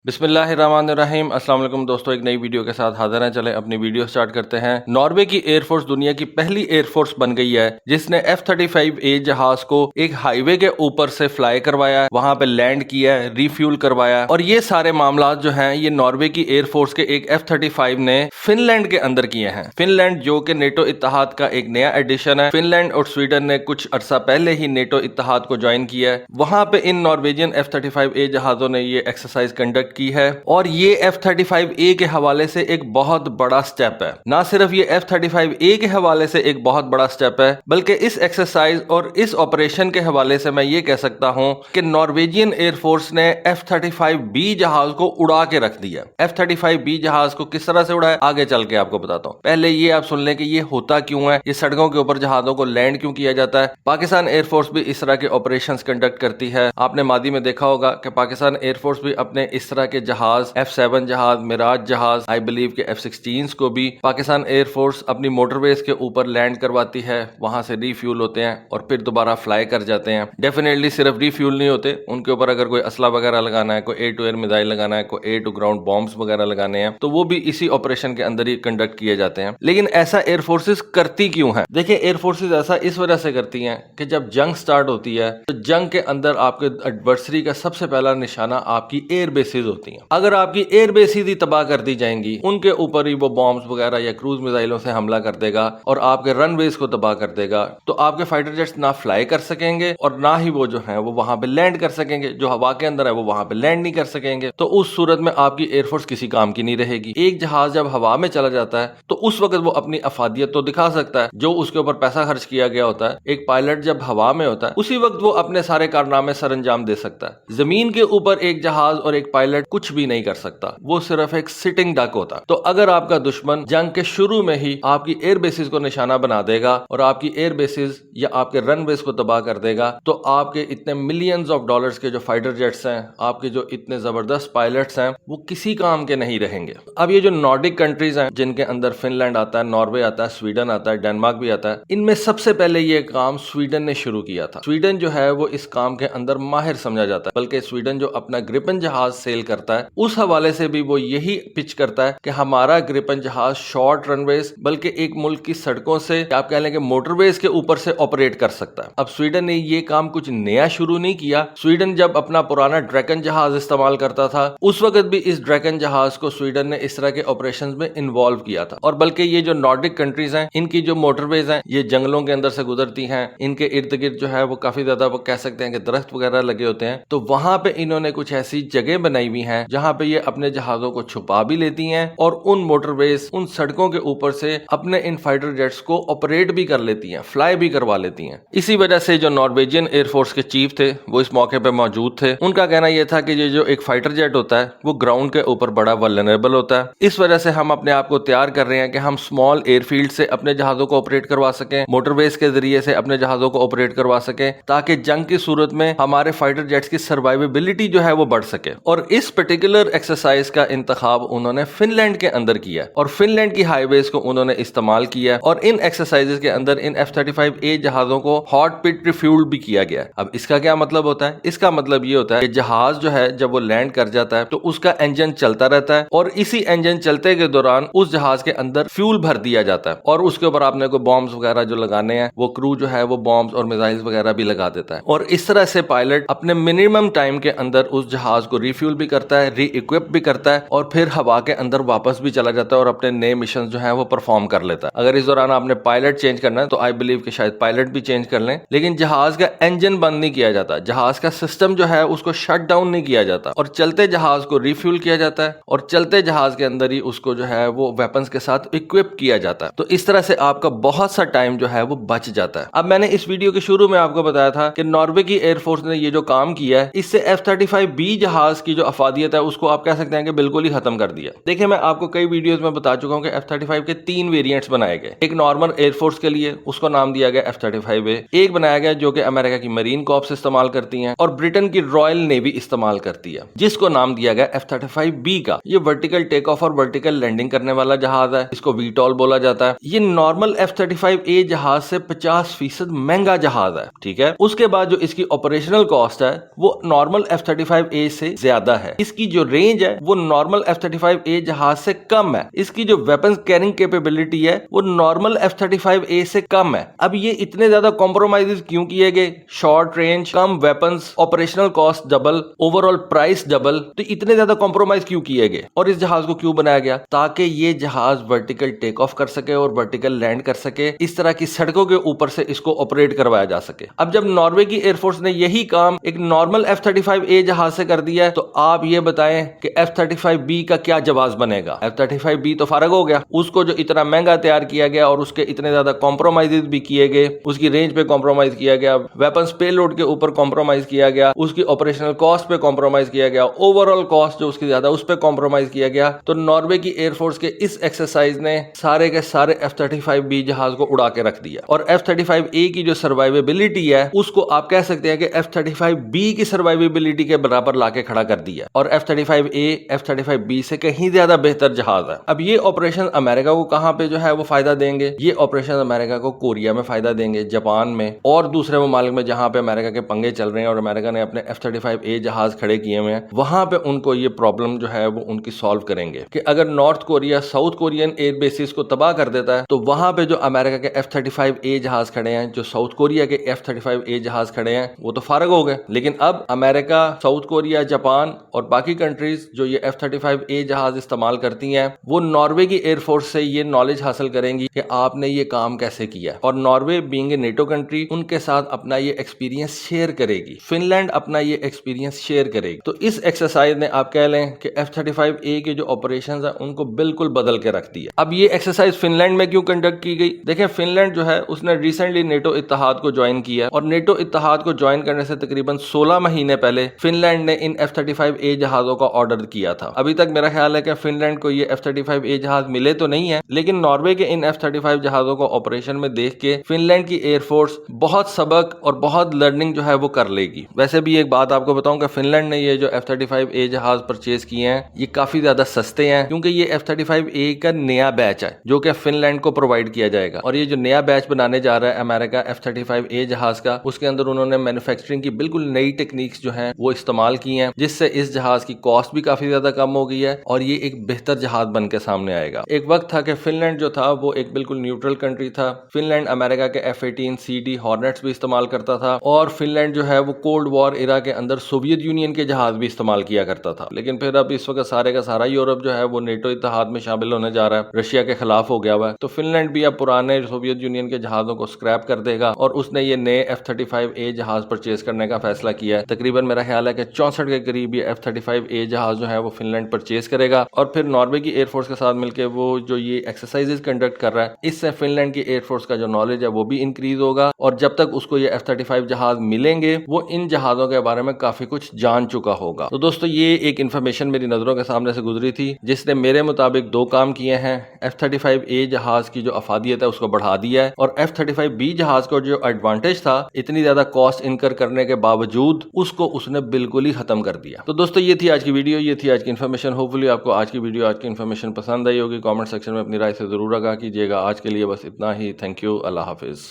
بسم اللہ الرحمن الرحیم۔ السلام علیکم دوستو، ایک نئی ویڈیو کے ساتھ حاضر ہیں۔ چلیں اپنی ویڈیو سٹارٹ کرتے ہیں۔ ناروے کی ایئر فورس دنیا کی پہلی ایئر فورس بن گئی ہے جس نے F-35A جہاز کو ایک ہائی وے کے اوپر سے فلائی کروایا، وہاں پہ لینڈ کیا، ری فیول کروایا، اور یہ سارے معاملات جو ہیں یہ ناروے کی ایئر فورس کے ایک F-35 نے فن لینڈ کے اندر کیے ہیں۔ فن لینڈ جو کہ نیٹو اتحاد کا ایک نیا ایڈیشن ہے۔ فن لینڈ اور سویڈن نے کچھ عرصہ پہلے ہی نیٹو اتحاد کو جوائن کیا ہے۔ وہاں پہ ان نارویجین F-35A جہازوں نے یہ ایکسرسائز کنڈکٹ کی ہے، اور یہ F-35A کے حوالے سے ایک بہت بڑا سٹیپ ہے۔ نہ صرف یہ F-35A کے حوالے سے ایک بہت بڑا سٹیپ ہے، بلکہ اس ایکسرسائز اور اس آپریشن کے حوالے سے میں یہ کہہ سکتا ہوں کہ نارویجین ایئر فورس نے F-35B جہاز کو اڑا کے رکھ دیا۔ F-35B جہاز کو کس طرح سے اڑایا آگے چل کے آپ کو بتاتا ہوں۔ پہلے یہ آپ سن لیں کہ یہ ہوتا کیوں ہے، یہ سڑکوں کے اوپر جہازوں کو لینڈ کیوں کیا جاتا ہے۔ پاکستان ایئر فورس بھی اس طرح کے آپریشنز کنڈکٹ کرتی ہے۔ آپ نے ماضی میں دیکھا ہوگا کہ پاکستان ایئر فورس بھی اپنے اس طرح کے جہاز F-7 جہاز، میراج جہاز، آئی بلیو کہ F-16 کو بھی پاکستان ایئر فورس اپنی موٹر ویز کے اوپر لینڈ کرواتی ہے، وہاں سے ری فیول ہوتے ہیں اور پھر دوبارہ فلائی کر جاتے ہیں۔ ڈیفینیٹلی صرف ری فیول نہیں ہوتے، ان کے اوپر اگر کوئی اسلحہ وغیرہ لگانا ہے، کوئی ایئر ٹو ایئر میزائل لگانا ہے، کوئی ایئر ٹو گراؤنڈ بامبس وغیرہ لگانے ہیں، تو وہ بھی اسی آپریشن کے اندر ہی کنڈکٹ کیے جاتے ہیں۔ لیکن ایسا ایئر فورسز کرتی کیوں ہیں؟ دیکھیں، ایئر فورسز ایسا اس وجہ سے کرتی ہیں کہ جب جنگ سٹارٹ ہوتی ہے تو جنگ کے اندر آپ کے ایڈورسری کا سب سے پہلا نشانہ آپ کی ایئر بیسز ہوتی ہیں۔ اگر آپ کی ایئر بیسز ہی تباہ کر دی جائیں گی، ان کے اوپر ہی وہ بامبس وغیرہ یا کروز میزائلوں سے حملہ کر دے گا اور آپ کے رن ویز کو تباہ کر دے گا، تو آپ کے فائٹر جیٹس نہ فلائی کر سکیں گے اور نہ ہی وہ جو ہیں وہ وہاں پہ لینڈ کر سکیں گے۔ جو ہوا کے اندر ہے وہ وہاں پہ لینڈ نہیں کر سکیں گے، تو اس صورت میں آپ کی ایئر فورس کسی کام کی نہیں رہے گی۔ ایک جہاز جب ہوا میں چلا جاتا ہے تو اس وقت وہ اپنی افادیت تو دکھا سکتا ہے، جو اس کے اوپر پیسہ خرچ کیا گیا ہوتا ہے۔ ایک پائلٹ جب ہوا میں ہوتا ہے اسی وقت وہ اپنے سارے کارنامے سر انجام دے سکتا ہے۔ زمین کے اوپر ایک جہاز اور ایک پائلٹ کچھ بھی نہیں کر سکتا، وہ صرف ایک سٹنگ ڈک ہوتا۔ تو اگر آپ کا دشمن جنگ کے شروع میں ہی آپ کی ایئر بیسز کو نشانہ بنا دے گا اور آپ کی ایئر بیسز یا آپ کے رن ویز کو تباہ کر دے گا، تو آپ کے اتنے ملینز آف ڈالرز کے جو فائٹر جیٹس ہیں، آپ کے جو اتنے زبردست پائلٹس ہیں، وہ کسی کام کے نہیں رہیں گے۔ اب یہ جو نارڈک کنٹریز ہیں جن کے اندر فن لینڈ آتا ہے، ناروے آتا ہے، سویڈن آتا ہے، ڈنمارک بھی آتا ہے، ان میں سب سے پہلے یہ کام سویڈن نے شروع کیا تھا۔ سویڈن جو ہے وہ اس کام کے اندر ماہر سمجھا جاتا ہے، بلکہ سویڈن جو اپنا گرپن جہاز سیل کرتا ہے اس حوالے سے بھی وہ یہی پچ کرتا ہے کہ ہمارا گرپن جہاز شارٹ رن ویز بلکہ ایک ملک کی سڑکوں سے آپ کہہ لیں کہ موٹر ویز کے اوپر سے آپریٹ کر سکتا ہے۔ اب سویڈن نے یہ کام کچھ نیا شروع نہیں کیا۔ سویڈن جب اپنا پرانا ڈریکن جہاز استعمال کرتا تھا اس وقت بھی اس ڈریکن جہاز کو سویڈن نے اس طرح کے آپریشنز میں انوالو کیا تھا، اور بلکہ یہ جو نارڈک کنٹریز ہیں ان کی جو موٹر ویز ہیں یہ جنگلوں کے اندر سے گزرتی ہیں، ان کے ارد گرد جو ہے وہ کافی زیادہ وہ کہہ سکتے ہیں کہ درخت وغیرہ لگے ہوتے ہیں، تو وہاں پہ انہوں نے کچھ ایسی جگہ بنائی ہوئی ہیں جہاں پہ یہ اپنے جہازوں کو چھپا بھی لیتی ہیں اور ان موٹر ویز، ان سڑکوں کے اوپر سے اپنے ان فائٹر جیٹس کو آپریٹ بھی کر لیتی ہیں، فلائی بھی کروا لیتی ہیں۔ اسی وجہ سے جو نارویجین ایئر فورس کے چیف تھے وہ اس موقع پہ موجود تھے۔ ان کا کہنا یہ تھا کہ یہ جو ایک فائٹر جیٹ ہوتا ہے وہ گراؤنڈ کے اوپر بڑا ولنریبل ہوتا ہے، اس وجہ سے ہم اپنے آپ کو تیار کر رہے ہیں کہ ہم اسمال ایئر فیلڈ سے اپنے جہازوں کو آپریٹ کروا سکیں، موٹر ویز کے ذریعے سے اپنے جہازوں کو آپریٹ کروا سکیں، تاکہ جنگ کی صورت میں ہمارے فائٹر جیٹس کی سروائیویبلٹی جو ہے وہ بڑھ سکے۔ اور اس پرٹیکولر ایکسرسائز کا انتخاب انہوں نے فن لینڈ کے اندر کیا اور فن لینڈ کی ہائی ویز کو انہوں نے استعمال کیا، اور ان ایکسرسائزز کے اندر ان F-35A جہازوں کو ہاٹ پٹ ریفیول بھی کیا گیا۔ اب اس کا کیا مطلب ہوتا ہے؟ اس کا مطلب یہ ہوتا ہے کہ جہاز جو ہے جب وہ لینڈ کر جاتا ہے تو اس کا انجن چلتا رہتا ہے، اور اسی انجن چلتے کے دوران اس جہاز کے اندر فیول بھر دیا جاتا ہے، اور اس کے اوپر آپ نے کوئی بامبس وغیرہ جو لگانے ہیں وہ کرو جو ہے وہ بامبس اور میزائلز وغیرہ بھی لگا دیتا ہے، اور اس طرح سے پائلٹ اپنے منیمم ٹائم کے اندر اس جہاز کو ریفیول بھی کرتا ہے، ری ایکوپ بھی کرتا ہے، اور پھر ہوا کے اندر واپس بھی چلا جاتا ہے اور اپنے نئے مشن جو ہیں وہ پرفارم کر لیتا ہے۔ اگر اس دوران آپ نے پائلٹ چینج کرنا ہے تو آئی بلیو کہ شاید پائلٹ بھی چینج کر لیں، لیکن جہاز کا انجن بند نہیں کیا جاتا، جہاز کا سسٹم جو ہے اس کو شٹ ڈاؤن نہیں کیا جاتا، اور چلتے جہاز کو ریفیول کیا جاتا ہے، اور چلتے جہاز کے اندر ہی اس کو جو ہے وہ ویپنز کے ساتھ اکوپ کیا جاتا ہے۔ تو اس طرح سے آپ کا بہت سا ٹائم جو ہے وہ بچ جاتا ہے۔ اب میں نے اس ویڈیو کے شروع میں آپ کو بتایا تھا کہ ناروے کی ایئر فورس نے یہ جو کام کیا ہے اس سے F-35B جہاز کی جو افادیت ہے اس کو آپ کہہ سکتے ہیں کہ بالکل ہی ختم کر دیا۔ دیکھیں، میں آپ کو کئی ویڈیوز میں بتا چکا ہوں کہ F-35 کے 3 ویریئنٹس بنائے گئے۔ ایک نارمل ایئر فورس کے لیے اس کو نام دیا گیا F-35A، ایک بنایا گیا جو کہ امریکہ کی مرین کارپس استعمال کرتی ہیں اور برٹن کی رائل نیوی استعمال کرتی ہے، جس کو نام دیا گیا F-35B کا۔ یہ ورٹیکل ٹیک آف اور ورٹیکل لینڈنگ کرنے والا جہاز ہے، اس کو VTOL بولا جاتا ہے۔ یہ نارمل F-35A جہاز سے 50% مہنگا جہاز ہے، ٹھیک ہے۔ اس کے بعد جو اس کی آپریشنل کاسٹ ہے وہ نارمل F-35A سے زیادہ ہے۔ ہے, اس کی جو رینج ہے وہ نارمل F-35A جہاز سے کم ہے, اس کی جو ویپنز کیرنگ کیپیبلٹی ہے وہ نارمل F-35A سے کم ہے. اب یہ اتنے زیادہ کمپرومائز کیوں کیے گئے؟ شارٹ رینج, کم weapons, operational cost double, overall price double, تو اتنے زیادہ کمپرومائز کیوں کیے گئے؟ اور اس جہاز کو کیوں بنایا گیا؟ تاکہ یہ جہاز ورٹیکل ٹیک آف کر سکے اور ورٹیکل لینڈ کر سکے, اس طرح کی سڑکوں کے اوپر سے اس کو آپریٹ کروایا جا سکے. اب جب ناروے کی ایئر فورس نے یہی کام ایک نارمل F-35A جہاز سے کر دیا ہے, تو آپ یہ بتائیں کہ F-35B کا کیا جواز بنے گا؟ F-35B تو فارغ ہو گیا, اس کو جو اتنا مہنگا تیار کیا گیا اور اس کے اتنے زیادہ کمپرومائز بھی کیے گئے, اس کی رینج پہ کمپرومائز کیا گیا, ویپنز پے لوڈ کے اوپر کمپرومائز کیا گیا, اس کی آپریشنل کاسٹ پہ کمپرومائز کیا گیا, اوور آل کاسٹ جو اس کی زیادہ اس پہ کمپرومائز کیا گیا. تو ناروے کی ایئر فورس کے اس ایکسرسائز نے سارے کے سارے F-35B جہاز کو اڑا کے رکھ دیا, اور F-35A کی جو سروائیویبلٹی ہے اس کو آپ کہہ سکتے ہیں کہ F-35B کی سروائیویبلٹی کے برابر لا کے کھڑا کر دیا, اور F-35A F-35B سے کہیں زیادہ بہتر جہاز ہے. اب یہ آپریشن امریکہ کو کہاں پہ جو ہے وہ فائدہ دیں گے؟ یہ آپریشن امریکہ کو کوریا میں فائدہ دیں گے, جاپان میں, اور دوسرے ممالک میں جہاں پہ امریکہ کے پنگے چل رہے ہیں اور امریکہ نے اپنے F-35A جہاز کھڑے کیے ہوئے ہیں, وہاں پہ ان کو یہ پرابلم جو ہے وہ ان کی سالو کریں گے. کہ اگر North Korea South Korean air bases کو تباہ کر دیتا ہے, تو وہاں پہ جو امریکہ کے F-35A جہاز کھڑے ہیں, جو ساؤتھ کوریا کے F-35A جہاز کھڑے ہیں, وہ تو فارغ ہو گئے. لیکن اب امریکہ, ساؤتھ کوریا, جاپان اور باقی کنٹریز جو یہ F-35A جہاز استعمال کرتی ہیں, وہ ناروے کی ایئر فورس سے یہ نالج حاصل کریں گی کہ آپ نے یہ کام کیسے کیا, اور Norway being a NATO country ان کے ساتھ اپنا یہ ایکسپیرینس شیئر کرے گی, فن لینڈ اپنا یہ ایکسپیرینس شیئر کرے گی. تو اس ایکسرسائز نے آپ کہہ لیں کہ F-35A کے جو آپریشنز ہیں ان کو بالکل بدل کے رکھ دیا. اب یہ ایکسرسائز فن لینڈ میں کیوں کنڈکٹ کی گئی؟ دیکھیں, فن لینڈ جو ہے اس نے ریسنٹلی نیٹو اتحاد کو جوائن کیا, اور نیٹو اتحاد کو جوائن کرنے سے تقریباً 16 مہینے پہلے فن لینڈ نے ان F-35A جہازوں کا آرڈر کیا تھا. ابھی تک میرا خیال ہے کہ فن لینڈ کو یہ F-35A جہاز ملے تو نہیں ہے, لیکن ناروے کے ان F-35 جہازوں کو آپریشن میں دیکھ کے فن لینڈ کی ایئر فورس بہت سبق اور بہت لرننگ جو ہے وہ کر لے گی. ویسے بھی ایک بات آپ کو بتاؤں کہ فن لینڈ نے یہ جو F-35A جہاز پرچیز کیے ہیں یہ کافی زیادہ سستے ہیں, کیونکہ یہ F-35A کا نیا بیچ ہے جو کہ فن لینڈ کو پرووائڈ کیا جائے گا. اور یہ جو نیا بیچ بنانے جا رہا ہے امریکہ F-35A جہاز کا, اس کے اندر انہوں نے مینوفیکچرنگ کی بالکل نئی ٹیکنیکس جو ہیں وہ استعمال کی ہیں, جس سے اس جہاز کی کاسٹ بھی کافی زیادہ کم ہو گئی ہے, اور یہ ایک بہتر جہاز بن کے سامنے آئے گا. ایک وقت تھا کہ فن لینڈ جو تھا وہ ایک بالکل نیوٹرل کنٹری تھا. فن لینڈ امریکہ کے F-18CD ہارنیٹس بھی استعمال کرتا تھا, اور فن لینڈ جو ہے وہ کولڈ وار ایرا کے اندر سوویت یونین کے جہاز بھی استعمال کیا کرتا تھا. لیکن پھر اب اس وقت سارے کا سارا یورپ جو ہے وہ نیٹو اتحاد میں شامل ہونے جا رہا ہے, رشیا کے خلاف ہو گیا ہوا ہے. تو فن لینڈ بھی اب پرانے سوویت یونین کے جہازوں کو اسکریپ کر دے گا, اور اس نے یہ نئے F-35A جہاز پرچیز کرنے کا فیصلہ کیا ہے. تقریباً میرا خیال ہے کہ 64 کے قریب یہ F-35A جہاز جو ہے وہ فن لینڈ پرچیز کرے گا, اور پھر ناروے کی ایئر فورس کے ساتھ مل کے وہ جو یہ ایکسرسائزز کنڈکٹ کر رہا ہے, اس سے فن لینڈ کی ایئر فورس کا جو نالج ہے وہ بھی انکریز ہوگا, اور جب تک اس کو یہ F-35 جہاز ملیں گے وہ ان جہازوں کے بارے میں کافی کچھ جان چکا ہوگا. تو دوستو یہ ایک انفارمیشن میری نظروں کے سامنے سے گزری تھی جس نے میرے مطابق دو کام کیے ہیں. F-35A جہاز کی جو افادیت ہے اس کو بڑھا دیا ہے, اور F-35B جہاز کو جو ایڈوانٹیج تھا اتنی زیادہ کاسٹ انکر کرنے کے باوجود اس نے بالکل ہی ختم کر دیا. تو دوستو یہ تھی آج کی ویڈیو, یہ تھی آج کی انفارمیشن. ہوپفلی آپ کو آج کی ویڈیو, آج کی انفارمیشن پسند آئی ہوگی. کامنٹ سیکشن میں اپنی رائے سے ضرور آگاہ کیجیے گا. آج کے لیے بس اتنا ہی. Thank you. اللہ حافظ.